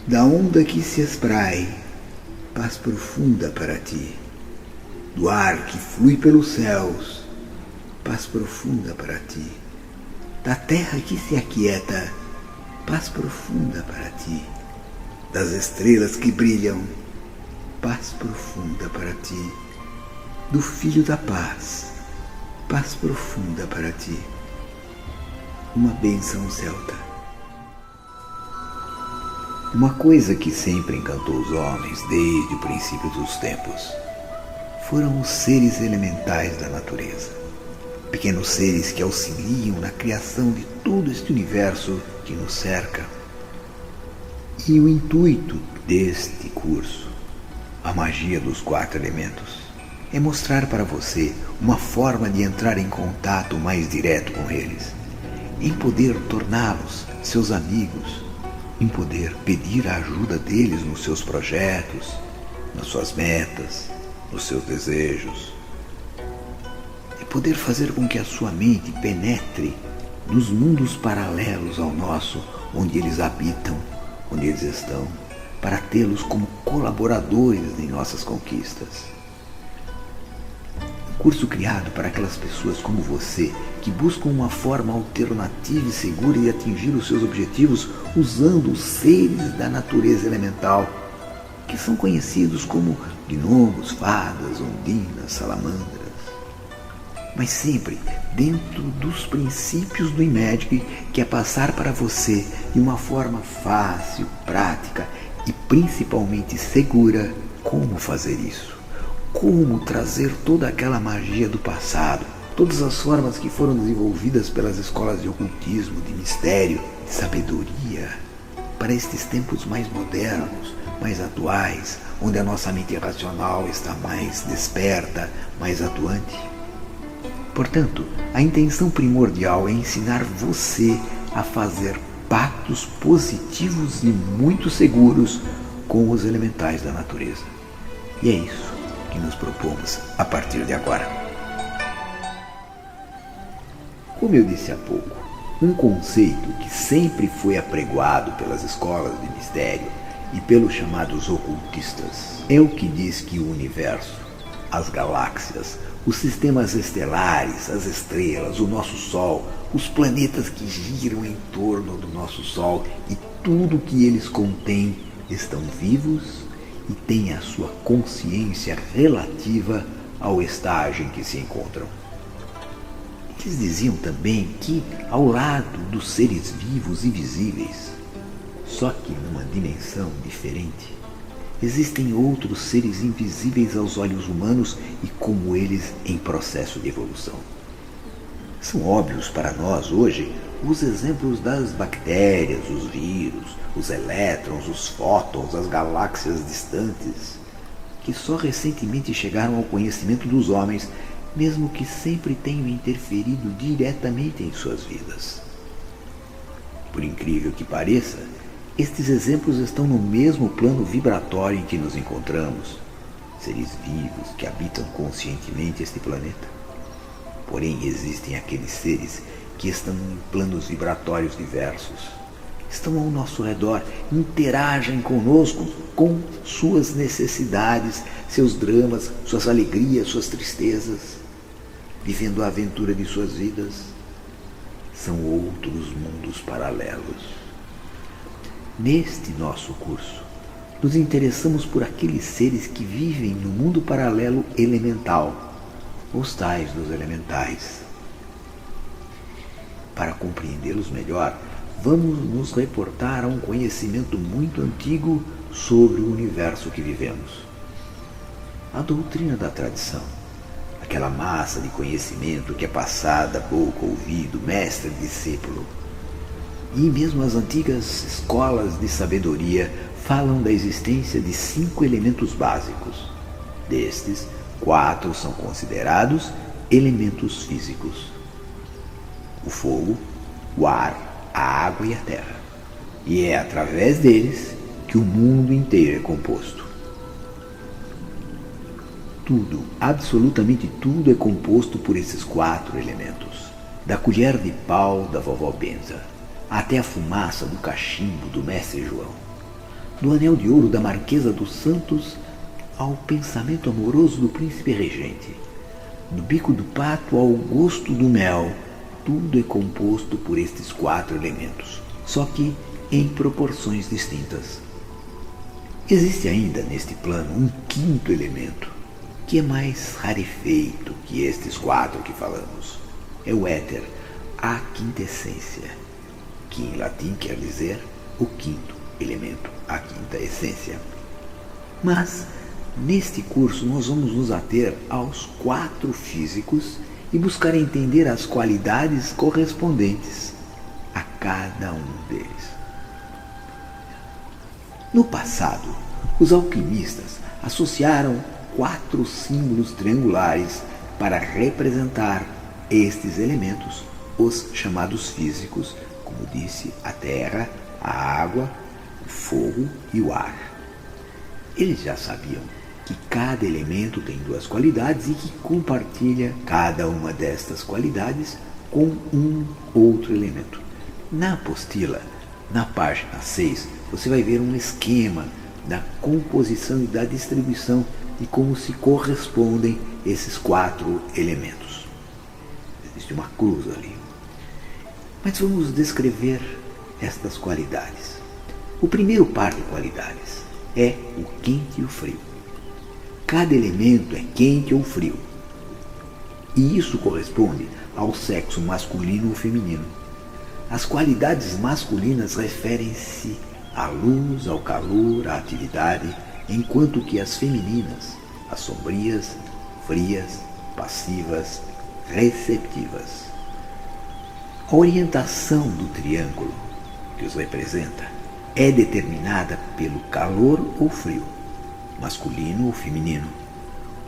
Da onda que se espraie, paz profunda para ti. Do ar que flui pelos céus, paz profunda para ti. Da terra que se aquieta, paz profunda para ti. Das estrelas que brilham, paz profunda para ti. Do Filho da Paz, paz profunda para ti. Uma bênção celta. Uma coisa que sempre encantou os homens desde o princípio dos tempos foram os seres elementais da natureza. Pequenos seres que auxiliam na criação de todo este universo que nos cerca. E o intuito deste curso, a magia dos 4 elementos, é mostrar para você uma forma de entrar em contato mais direto com eles, em poder torná-los seus amigos, em poder pedir a ajuda deles nos seus projetos, nas suas metas, nos seus desejos. É poder fazer com que a sua mente penetre nos mundos paralelos ao nosso, onde eles habitam, onde eles estão, para tê-los como colaboradores em nossas conquistas. Um curso criado para aquelas pessoas como você, que buscam uma forma alternativa e segura de atingir os seus objetivos usando os seres da natureza elemental, que são conhecidos como gnomos, fadas, ondinas, salamandras. Mas sempre dentro dos princípios do Imagic, que é passar para você de uma forma fácil, prática e principalmente segura como fazer isso. Como trazer toda aquela magia do passado, todas as formas que foram desenvolvidas pelas escolas de ocultismo, de mistério, de sabedoria, para estes tempos mais modernos, mais atuais, onde a nossa mente racional está mais desperta, mais atuante. Portanto, a intenção primordial é ensinar você a fazer pactos positivos e muito seguros com os elementais da natureza. E é isso que nos propomos a partir de agora. Como eu disse há pouco, um conceito que sempre foi apregoado pelas escolas de mistério e pelos chamados ocultistas é o que diz que o universo, as galáxias, os sistemas estelares, as estrelas, o nosso Sol, os planetas que giram em torno do nosso Sol e tudo que eles contêm estão vivos e têm a sua consciência relativa ao estágio em que se encontram. Eles diziam também que, ao lado dos seres vivos e visíveis, só que numa dimensão diferente, existem outros seres invisíveis aos olhos humanos e como eles em processo de evolução. São óbvios para nós hoje os exemplos das bactérias, os vírus, os elétrons, os fótons, as galáxias distantes, que só recentemente chegaram ao conhecimento dos homens, mesmo que sempre tenham interferido diretamente em suas vidas. Por incrível que pareça, estes exemplos estão no mesmo plano vibratório em que nos encontramos, seres vivos que habitam conscientemente este planeta. Porém, existem aqueles seres que estão em planos vibratórios diversos, estão ao nosso redor, interagem conosco com suas necessidades, seus dramas, suas alegrias, suas tristezas, vivendo a aventura de suas vidas. São outros mundos paralelos. Neste nosso curso, nos interessamos por aqueles seres que vivem no mundo paralelo elemental, os tais dos elementais. Para compreendê-los melhor, vamos nos reportar a um conhecimento muito antigo sobre o universo que vivemos. A doutrina da tradição, aquela massa de conhecimento que é passada boca a ouvido, mestre e discípulo. E mesmo as antigas escolas de sabedoria falam da existência de 5 elementos básicos. Destes, 4 são considerados elementos físicos: o fogo, o ar, a água e a terra. E é através deles que o mundo inteiro é composto. Tudo, absolutamente tudo é composto por esses 4 elementos. Da colher de pau da vovó Benza até a fumaça do cachimbo do mestre João. do anel de ouro da Marquesa dos Santos ao pensamento amoroso do príncipe regente, do bico do pato ao gosto do mel, tudo é composto por estes 4 elementos, só que em proporções distintas. Existe ainda neste plano um 5º elemento, que é mais rarefeito que estes 4 que falamos. É o éter, a quintessência, que em latim quer dizer o 5º elemento, a 5ª essência. Mas, neste curso, nós vamos nos ater aos 4 físicos e buscar entender as qualidades correspondentes a cada um deles. No passado, os alquimistas associaram 4 símbolos triangulares para representar estes elementos, os chamados físicos, como disse, a terra, a água, o fogo e o ar. Eles já sabiam que cada elemento tem 2 qualidades e que compartilha cada uma destas qualidades com um outro elemento. Na apostila, na página 6, você vai ver um esquema da composição e da distribuição de como se correspondem esses 4 elementos. Existe uma cruz ali. Mas vamos descrever estas qualidades. O primeiro par de qualidades é o quente e o frio. Cada elemento é quente ou frio. E isso corresponde ao sexo masculino ou feminino. As qualidades masculinas referem-se à luz, ao calor, à atividade, enquanto que as femininas, as sombrias, frias, passivas, receptivas. A orientação do triângulo que os representa é determinada pelo calor ou frio, masculino ou feminino.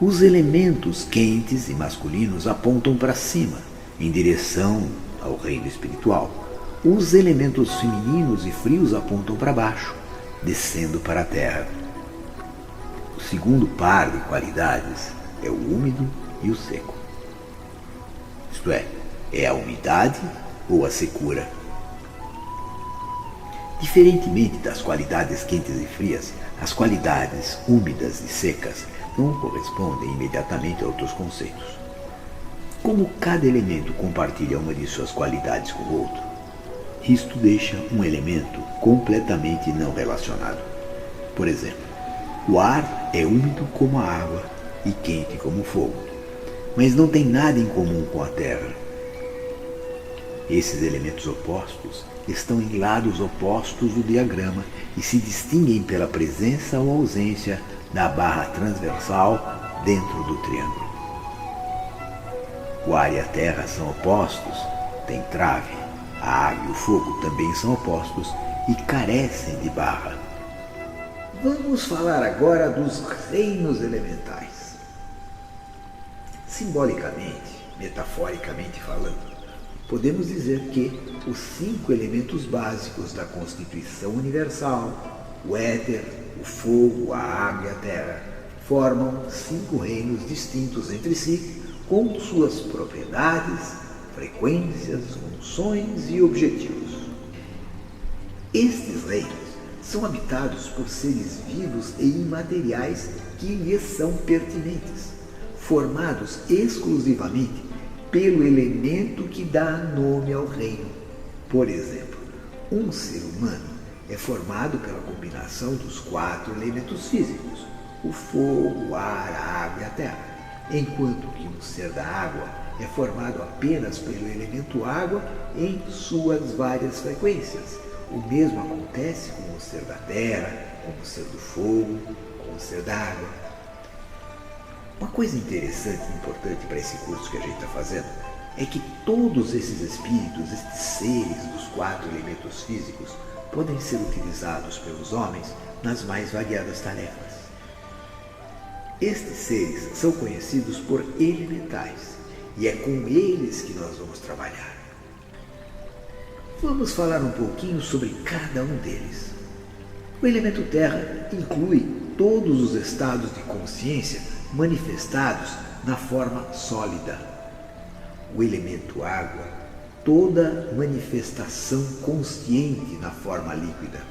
Os elementos quentes e masculinos apontam para cima, em direção ao reino espiritual. Os elementos femininos e frios apontam para baixo, descendo para a terra. O segundo par de qualidades é o úmido e o seco. Isto é a umidade ou a secura. Diferentemente das qualidades quentes e frias, as qualidades úmidas e secas não correspondem imediatamente a outros conceitos. Como cada elemento compartilha uma de suas qualidades com o outro, isto deixa um elemento completamente não relacionado. Por exemplo, o ar é úmido como a água e quente como o fogo, mas não tem nada em comum com a terra. Esses elementos opostos estão em lados opostos do diagrama e se distinguem pela presença ou ausência da barra transversal dentro do triângulo. O ar e a terra são opostos, têm trave. A água e o fogo também são opostos e carecem de barra. Vamos falar agora dos reinos elementais. Simbolicamente, metaforicamente falando, podemos dizer que os 5 elementos básicos da Constituição Universal, o éter, o fogo, a água e a terra, formam 5 reinos distintos entre si, com suas propriedades, frequências, funções e objetivos. Estes reinos são habitados por seres vivos e imateriais que lhes são pertinentes, formados exclusivamente pelo elemento que dá nome ao reino. Por exemplo, um ser humano é formado pela combinação dos 4 elementos físicos, o fogo, o ar, a água e a terra, enquanto que um ser da água é formado apenas pelo elemento água em suas várias frequências. O mesmo acontece com o ser da terra, com o ser do fogo, com o ser da água. Uma coisa interessante e importante para esse curso que a gente está fazendo é que todos esses espíritos, estes seres dos 4 elementos físicos, podem ser utilizados pelos homens nas mais variadas tarefas. Estes seres são conhecidos por elementais e é com eles que nós vamos trabalhar. Vamos falar um pouquinho sobre cada um deles. O elemento terra inclui todos os estados de consciência manifestados na forma sólida. O elemento água, toda manifestação consciente na forma líquida.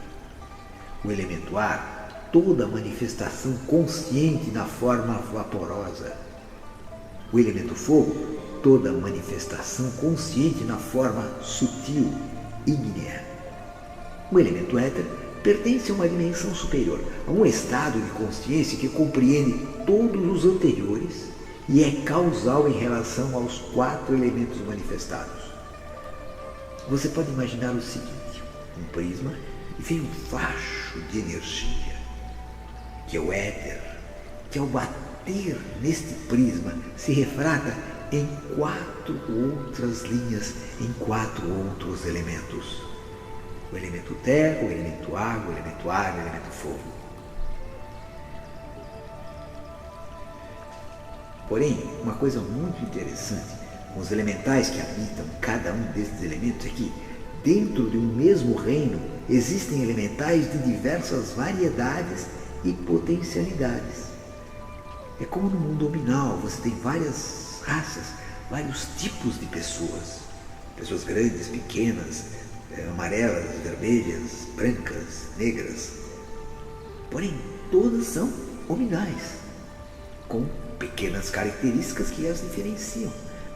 O elemento ar, toda manifestação consciente na forma vaporosa. O elemento fogo, toda manifestação consciente na forma sutil, ígnea. O elemento éter pertence a uma dimensão superior, a um estado de consciência que compreende todos os anteriores e é causal em relação aos 4 elementos manifestados. Você pode imaginar o seguinte: um prisma e vem um facho de energia, que é o éter, que ao bater neste prisma se refrata em 4 outras linhas, em 4 outros elementos. O elemento terra, o elemento água, o elemento ar e o elemento fogo. Porém, uma coisa muito interessante com os elementais que habitam cada um desses elementos é que, dentro de um mesmo reino, existem elementais de diversas variedades e potencialidades. É como no mundo nominal, você tem várias raças, vários tipos de pessoas. Pessoas grandes, pequenas, amarelas, vermelhas, brancas, negras. Porém, todas são hominais, com pequenas características que as diferenciam.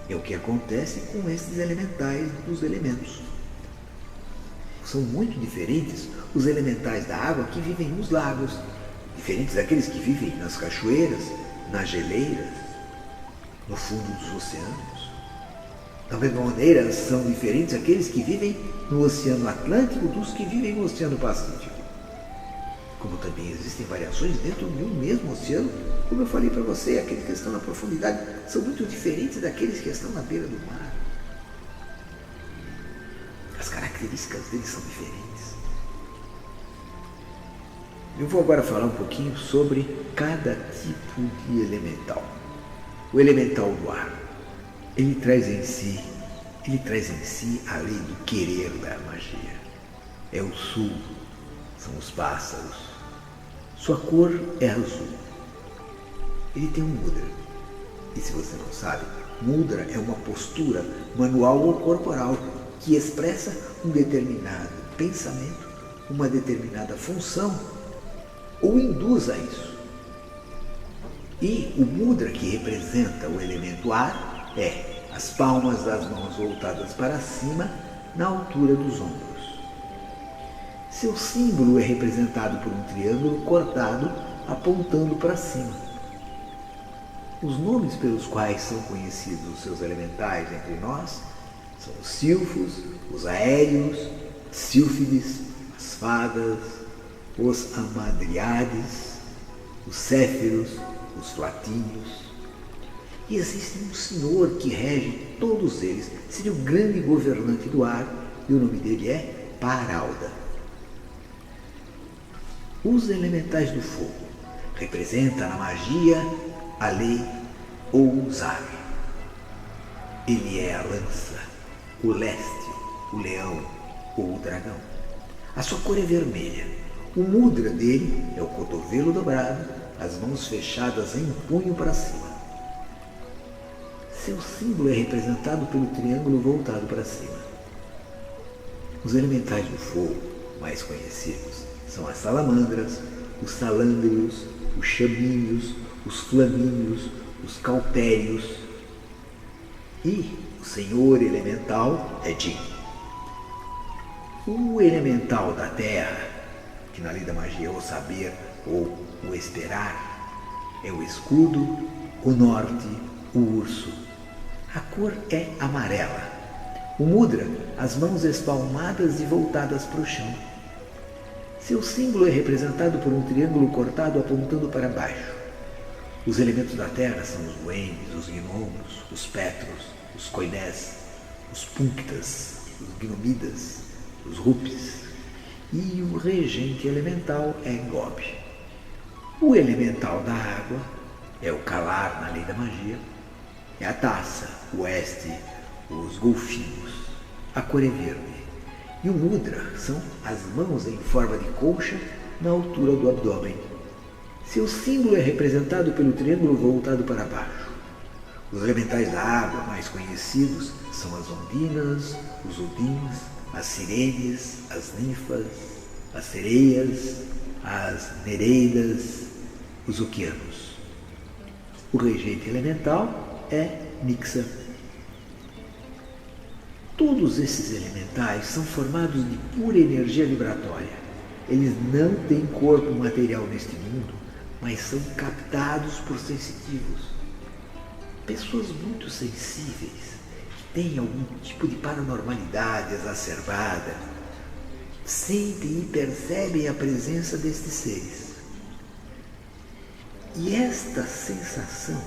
É o que acontece com esses elementais dos elementos. São muito diferentes os elementais da água que vivem nos lagos, diferentes daqueles que vivem nas cachoeiras, nas geleiras, no fundo dos oceanos. Da mesma maneira, são diferentes aqueles que vivem no Oceano Atlântico dos que vivem no Oceano Pacífico. Como também existem variações dentro de um mesmo oceano, como eu falei para você, aqueles que estão na profundidade são muito diferentes daqueles que estão na beira do mar. As características deles são diferentes. Eu vou agora falar um pouquinho sobre cada tipo de elemental. O elemental do ar. Ele traz em si a lei do querer da magia. É o sul, são os pássaros. Sua cor é azul. Ele tem um mudra. E se você não sabe, mudra é uma postura manual ou corporal que expressa um determinado pensamento, uma determinada função ou induz a isso. E o mudra que representa o elemento ar é as palmas das mãos voltadas para cima na altura dos ombros. Seu símbolo é representado por um triângulo cortado apontando para cima. Os nomes pelos quais são conhecidos os seus elementais entre nós são os silfos, os aéreos, as sílfides, as fadas, os amadriades, os céfiros, os flatíneos. E existe um senhor que rege todos eles, seria o grande governante do ar, e o nome dele é Paralda. Os elementais do fogo representam na magia a lei ousar. Ele é a lança, o leste, o leão ou o dragão. A sua cor é vermelha. O mudra dele é o cotovelo dobrado, as mãos fechadas em punho para cima. Seu símbolo é representado pelo triângulo voltado para cima. Os elementais do fogo mais conhecidos são as salamandras, os salândrios, os chaminhos, os flamíneos, os cautérios. E o senhor elemental é Jin. O elemental da terra, que na lei da magia é o saber ou o esperar, é o escudo, o norte, o urso. A cor é amarela. O mudra, as mãos espalmadas e voltadas para o chão. Seu símbolo é representado por um triângulo cortado apontando para baixo. Os elementos da terra são os duendes, os gnomos, os petros, os koinés, os punctas, os gnomidas, os rupes. E o regente elemental é Gob. O elemental da água é o calar na lei da magia, é a taça, o oeste, os golfinhos. A cor é verde. E o mudra são as mãos em forma de colcha na altura do abdômen. Seu símbolo é representado pelo triângulo voltado para baixo. Os elementais da água mais conhecidos são as ondinas, os odins, as sirenes, as ninfas as sereias, as nereidas, os oceanos. O rejeito elemental é Nixa. Todos esses elementais são formados de pura energia vibratória. Eles não têm corpo material neste mundo, mas são captados por sensitivos. Pessoas muito sensíveis, que têm algum tipo de paranormalidade exacerbada, sentem e percebem a presença destes seres. E esta sensação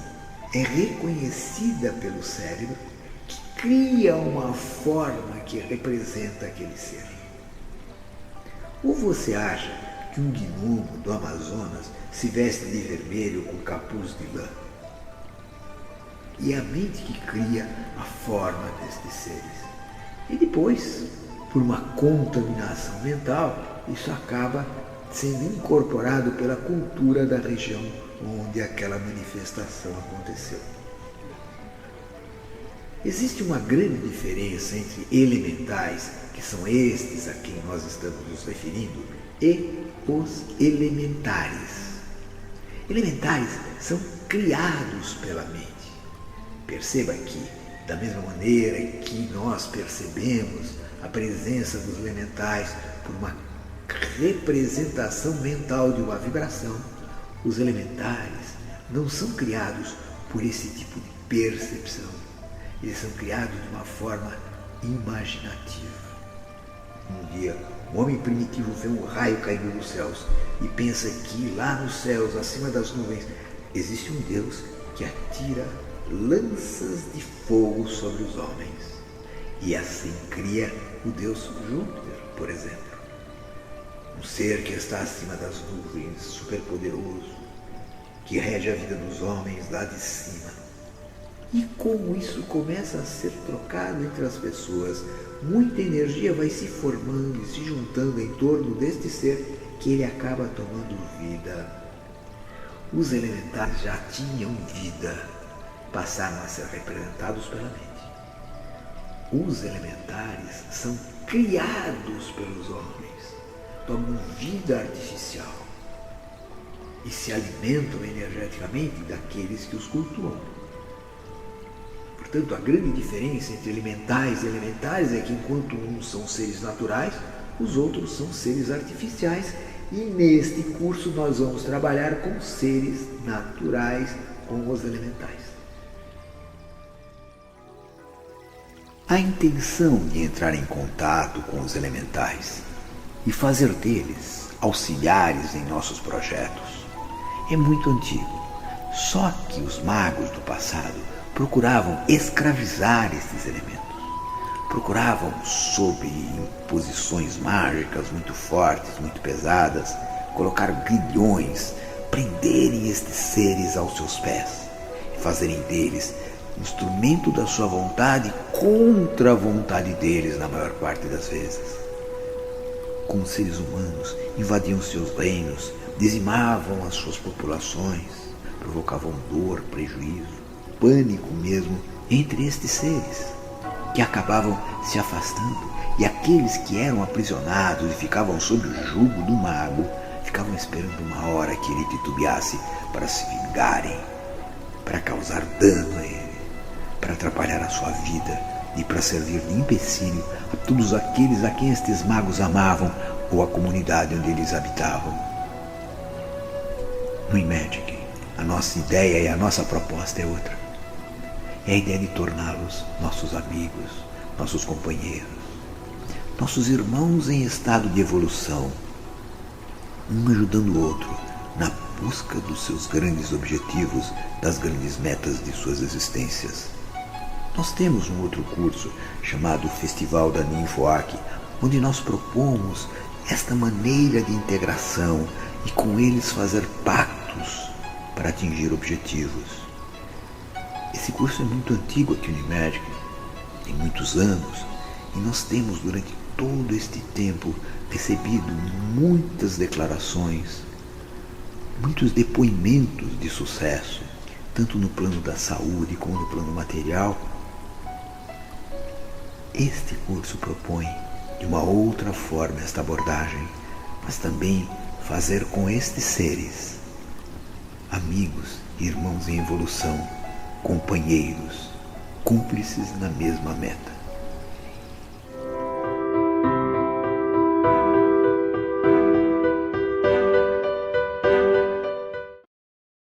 é reconhecida pelo cérebro, que cria uma forma que representa aquele ser. Ou você acha que um gnomo do Amazonas se veste de vermelho com capuz de lã? E é a mente que cria a forma destes seres. E depois, por uma contaminação mental, isso acaba sendo incorporado pela cultura da região onde aquela manifestação aconteceu. Existe uma grande diferença entre elementais, que são estes a quem nós estamos nos referindo, e os elementares. Elementares são criados pela mente. Perceba que, da mesma maneira que nós percebemos a presença dos elementais por uma representação mental de uma vibração, os elementares não são criados por esse tipo de percepção. Eles são criados de uma forma imaginativa. Um dia, um homem primitivo vê um raio caindo dos céus e pensa que lá nos céus, acima das nuvens, existe um Deus que atira lanças de fogo sobre os homens. E assim cria o Deus Júpiter, por exemplo. Um ser que está acima das nuvens, superpoderoso, que rege a vida dos homens lá de cima. E como isso começa a ser trocado entre as pessoas, muita energia vai se formando e se juntando em torno deste ser, que ele acaba tomando vida. Os elementares já tinham vida, passaram a ser representados pela mente. Os elementares são criados pelos homens, tomam vida artificial e se alimentam energeticamente daqueles que os cultuam. Portanto, a grande diferença entre elementais e elementares é que enquanto uns são seres naturais, os outros são seres artificiais, e neste curso nós vamos trabalhar com seres naturais, com os elementais. A intenção de entrar em contato com os elementais e fazer deles auxiliares em nossos projetos é muito antigo. Só que os magos do passado procuravam escravizar esses elementos. Procuravam, sob imposições mágicas muito fortes, muito pesadas, colocar grilhões, prenderem estes seres aos seus pés e fazerem deles instrumento da sua vontade contra a vontade deles na maior parte das vezes. Como seres humanos, invadiam seus reinos, dizimavam as suas populações, provocavam dor, prejuízo, pânico mesmo entre estes seres, que acabavam se afastando, e aqueles que eram aprisionados e ficavam sob o jugo do mago, ficavam esperando uma hora que ele titubeasse para se vingarem, para causar dano a ele, para atrapalhar a sua vida e para servir de empecilho a todos aqueles a quem estes magos amavam ou a comunidade onde eles habitavam. No Imagic, a nossa ideia e a nossa proposta é outra. É a ideia de torná-los nossos amigos, nossos companheiros, nossos irmãos em estado de evolução, um ajudando o outro na busca dos seus grandes objetivos, das grandes metas de suas existências. Nós temos um outro curso chamado Festival da Ninfoak, onde nós propomos esta maneira de integração e com eles fazer pactos para atingir objetivos. Esse curso é muito antigo aqui no Imagic, tem muitos anos, e nós temos durante todo este tempo recebido muitas declarações, muitos depoimentos de sucesso, tanto no plano da saúde como no plano material. Este curso propõe de uma outra forma esta abordagem, mas também fazer com estes seres amigos, irmãos em evolução, companheiros, cúmplices na mesma meta.